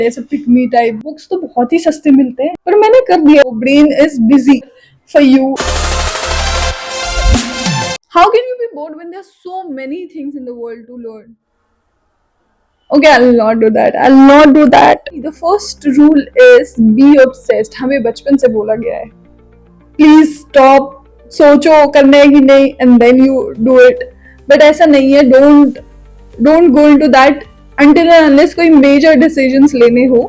ऐसे pick me type books तो बहुत ही सस्ते मिलते हैं, पर मैंने कर दिया। Brain is busy for you. How can you be bored when there are so many things in the world to learn? Okay, I'll not do that. I'll not do that. The first rule is be obsessed. हमें बचपन से बोला गया है। Please stop. सोचो करना है कि नहीं, and then you do it. But ऐसा नहीं है. Don't go into that until and unless कोई major decisions लेने हो।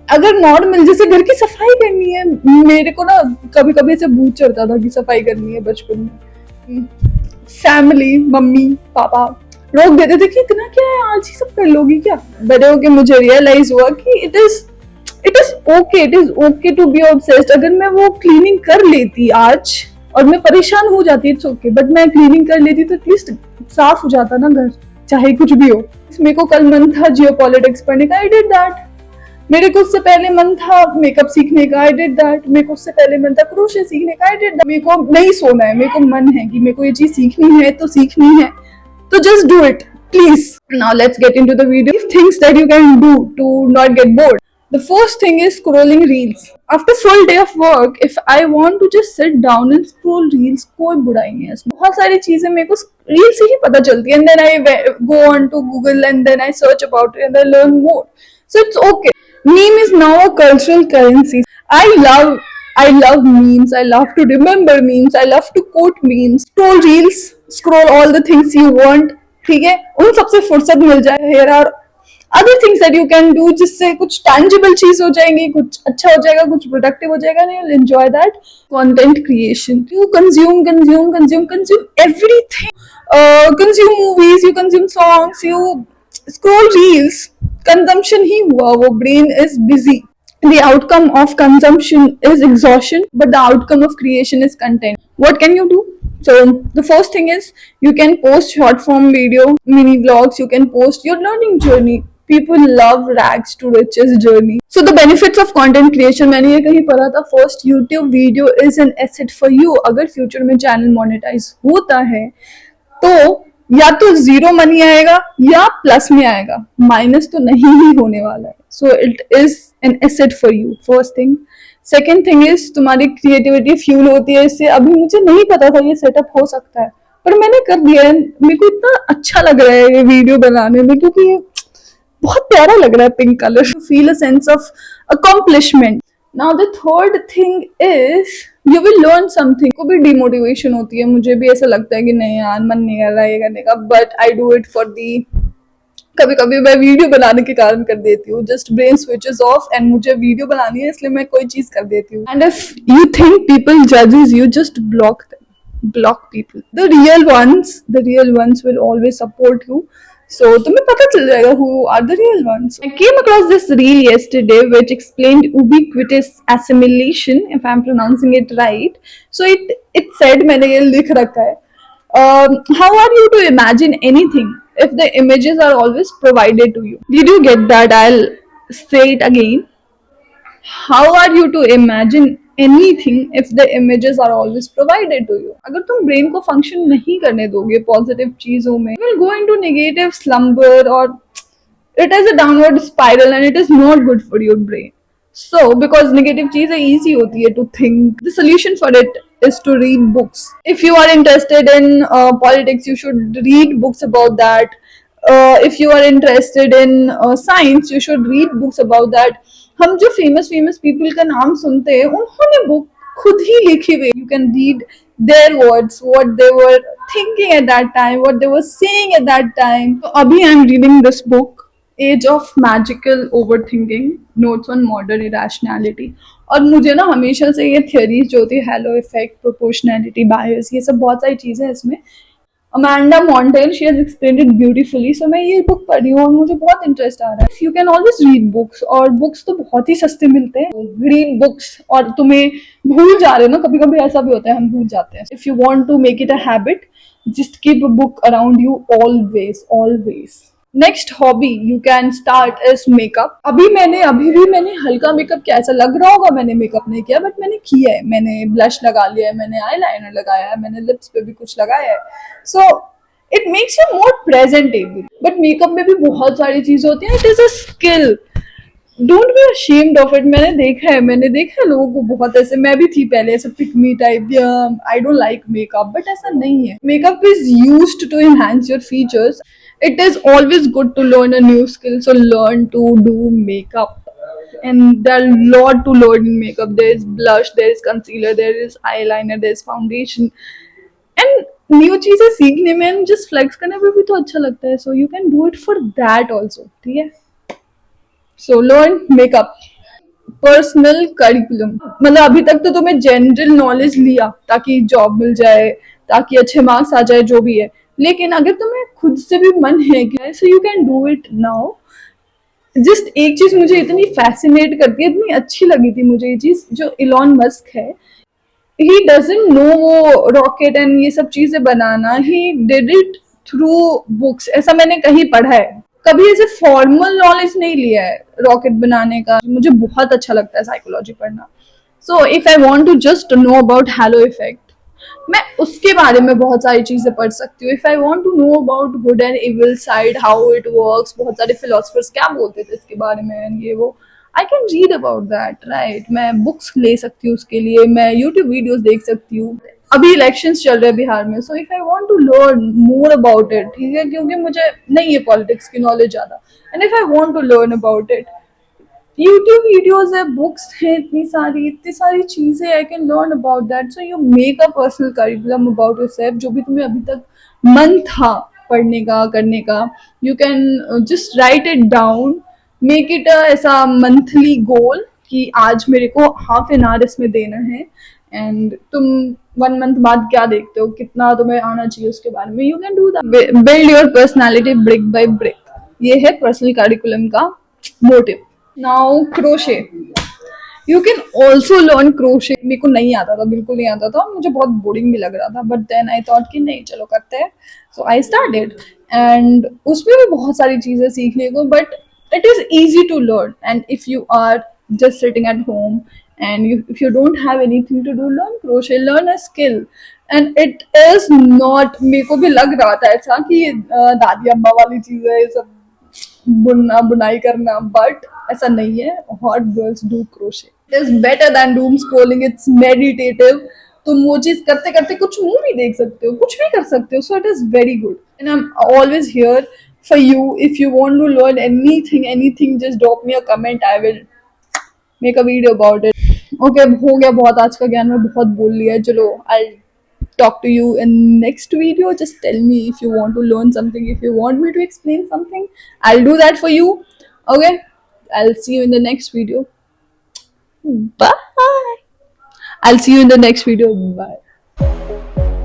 अगर नॉर्मल जैसे घर की सफाई करनी है, मेरे को ना कभी कभी ऐसे भूत चढ़ता था कि सफाई करनी है बचपन में। फैमिली मम्मी पापा रोक देते थे कि इतना क्या है, आज ही सब कर लोगी क्या। बड़े होके मुझे रियलाइज हुआ कि it is okay to be obsessed. अगर मैं वो क्लीनिंग कर लेती आज और मैं परेशान हो जाती, इट्स ओके, बट मैं क्लीनिंग कर लेती तो एटलीस्ट साफ हो जाता ना घर, चाहे कुछ भी हो। मेरे को कल मन था जियोपॉलिटिक्स पढ़ने का, आई डिड दैट। मेरे को उससे पहले मन था मेकअप सीखने का, आई डिड दैट। मेरे को उससे पहले मन था क्रोशे सीखने का, आई डिड दैट। मेरे को नहीं सोना है, मेरे को मन है कि मेरे को ये चीज सीखनी है तो सीखनी है, तो just do it please. Now let's get into the video. Things that you can do to not get bored. The first thing is scrolling reels. After full day of work, if I want to just sit down and scroll reels, कोई बुराई नहीं है। बहुत सारी चीजें मेरे को reel से ही पता चलती है, and then I go on to Google and then I search about it and I learn more. So it's okay. Meme is now a cultural currency. I love memes. I love to remember memes. I love to quote memes. Scroll reels, scroll all the things you want. ठीक है, उन सबसे फुर्सत मिल जाए। Here are other things that you can do, जिससे कुछ tangible चीज हो जाएंगी, कुछ अच्छा हो जाएगा, कुछ productive हो जाएगा। नहीं, you'll enjoy that. Content creation. You consume everything. Consume movies, you consume songs, you scroll reels. Consumption ही हुआ वो। Brain is busy. The outcome of consumption is exhaustion, but the outcome of creation is content. What can you do? So the first thing is you can post short form video, mini vlogs. You can post your learning journey. People love rags to riches journey. So the benefits of content creation, मैंने ये कहीं पढ़ा था। First, YouTube video is an asset for you. अगर future में channel monetize होता है तो या तो जीरो मनी आएगा या प्लस में आएगा, माइनस तो नहीं ही होने वाला है। So it is an asset for you, first thing. Second thing is तुम्हारी क्रिएटिविटी फ्यूल होती है इससे। अभी मुझे नहीं पता था ये सेटअप हो सकता है, पर मैंने कर दिया है। मेरे को इतना अच्छा लग रहा है ये वीडियो बनाने में, क्योंकि ये बहुत प्यारा लग रहा है pink colour. Feel a sense of accomplishment. Now the third thing is you will learn something. को भी डिमोटिवेशन होती है, मुझे भी ऐसा लगता है कि नहीं यार मन नहीं कर रहा है ये करने का, but I do it for the. कभी कभी मैं वीडियो बनाने के कारण कर देती हूँ, just brain switches off and मुझे वीडियो बनानी है इसलिए मैं कोई चीज कर देती हूँ। And if you think people जजेस you, just block them, block people. The real ones will always support you. So तुम्हें पता चल जाएगा who are the real ones. I came across this reel yesterday which explained ubiquitous assimilation, if I'm pronouncing it right. So it said, मैंने ये लिख रखा है, how are you to imagine anything if the images are always provided to you? Did you get that? I'll say it again. How are you to imagine anything if the images are always provided to you? अगर तुम brain को function नहीं करने दोगे positive चीजों में, will go into negative slumber or it is a downward spiral and it is not good for your brain. So because negative चीजें easy होती है to think, the solution for it is to read books. If you are interested in politics, you should read books about that. If you are interested in science, you should read books about that. हम जो famous people का नाम सुनते हैं, उन्होंने book खुद ही लिखी हुई। You can read their words, what they were thinking at that time, what they were saying at that time. तो अभी I am reading this book, age of magical overthinking, notes on modern irrationality. और मुझे ना हमेशा से ये theories जो होती है, हैलो इफेक्ट, प्रोपोर्शनैलिटी, बायस, ये सब बहुत सारी चीजें इसमें Amanda Montell, she has explained it beautifully. So मैं ये बुक पढ़ी हूँ और मुझे बहुत इंटरेस्ट आ रहा है। You can always read books, और बुक्स तो बहुत ही सस्ते मिलते हैं। रीड बुक्स, और तुम्हें भूल जा रहे हो ना, कभी कभी ऐसा भी होता है हम भूल जाते हैं। If you want to make it a habit, just keep a book around you always. Next hobby you can start is makeup. अभी भी मैंने हल्का मेकअप किया, ऐसा लग रहा होगा मैंने मेकअप नहीं किया, बट मैंने किया है। मैंने ब्लश लगा लिया है, मैंने आईलाइनर लगाया है, मैंने लिप्स पे भी कुछ लगाया है। So it makes you more presentable. But makeup में भी बहुत सारी चीजें होती हैं, it is a skill. Don't be ashamed of it. मैंने देखा है लोगों को बहुत ऐसे, मैं भी थी पहले ऐसे pick me type, I don't like makeup, but ऐसा नहीं है। Makeup is used to enhance your features. It is always good to learn a new skill, so learn to do makeup. And there are a lot to learn in makeup. There is blush, there is concealer, there is eyeliner, there is foundation. And new चीजें सीखने में and just flex करने में भी तो अच्छा लगता है, so you can do it for that also, ठीक है। So learn makeup. Personal curriculum, मतलब अभी तक तो तुम्हें जनरल नॉलेज लिया ताकि जॉब मिल जाए, ताकि अच्छे मार्क्स आ जाए, जो भी है। लेकिन अगर तुम्हें खुद से भी मन है कि so you can do it now. Just एक चीज मुझे इतनी फैसिनेट करती है, इतनी अच्छी लगी थी मुझे ये चीज, जो इलॉन मस्क है, ही डजंट नो वो रॉकेट एंड ये सब चीजें बनाना, he did it through books, ऐसा मैंने कहीं पढ़ा है। कभी ऐसे फॉर्मल नॉलेज नहीं लिया है रॉकेट बनाने का। मुझे बहुत अच्छा लगता है साइकोलॉजी पढ़ना। So if I want to just know about halo effect, मैं उसके बारे में बहुत सारी चीजें पढ़ सकती हूँ। If I want to know about good and evil side, how it works, बहुत सारे फिलोसफर्स क्या बोलते थे इसके बारे में, ये वो, I can read about that, right. मैं बुक्स ले सकती हूँ उसके लिए, मैं यूट्यूब वीडियोज देख सकती हूँ। अभी इलेक्शंस चल रहे हैं बिहार में, so if I want to learn more about it, ठीक है, क्योंकि मुझे नहीं है पॉलिटिक्स की नॉलेज ज्यादा, and if I want to learn about it, YouTube videos है, बुक्स है, इतनी सारी चीजें, I can learn about that. So you make a personal curriculum about yourself, जो भी तुम्हें अभी तक मन था पढ़ने का, करने का, you can just right it down, make it ऐसा मंथली गोल कि आज मेरे को हाफ एन आवर इसमें देना है, एंड तुम 1 मंथ बाद क्या देखते हो, कितना तुम्हें आना चाहिए उसके बारे में, you can do that. Build your personality brick by brick, ये है पर्सनल करिकुलम का motive. Now crochet, you can also learn crochet. मेरे को नहीं आता था, बिल्कुल नहीं आता था, मुझे बहुत बोरिंग भी लग रहा था, बट देन आई थॉट कि नहीं चलो करते हैं, सो आई स्टार्टेड। एंड उसमें भी बहुत सारी चीजें सीखने को, but it is easy to learn, and if you are just sitting at home and if you don't have anything to do, learn crochet, learn a skill. And it is not, मेरे को भी लग रहा था ऐसा कि दादी अम्मा वाली चीज है ये सब, बुनना बुनाई करना, बट ऐसा नहीं है। Hot girls do crochet, it is better than Doom scrolling, it's meditative. तुम वो चीज करते करते कुछ मूवी देख सकते हो, कुछ भी कर सकते हो, so it is very good, and I am always here for you. If you want to learn anything, just drop me a comment, I will make a video about it. Okay, हो गया बहुत आज का ज्ञान, मैं बहुत बोल लिया है, चलो I'll talk to you in next video. Just tell me if you want to learn something, if you want me to explain something, I'll do that for you. Okay, I'll see you in the next video. Bye. I'll see you in the next video. Bye.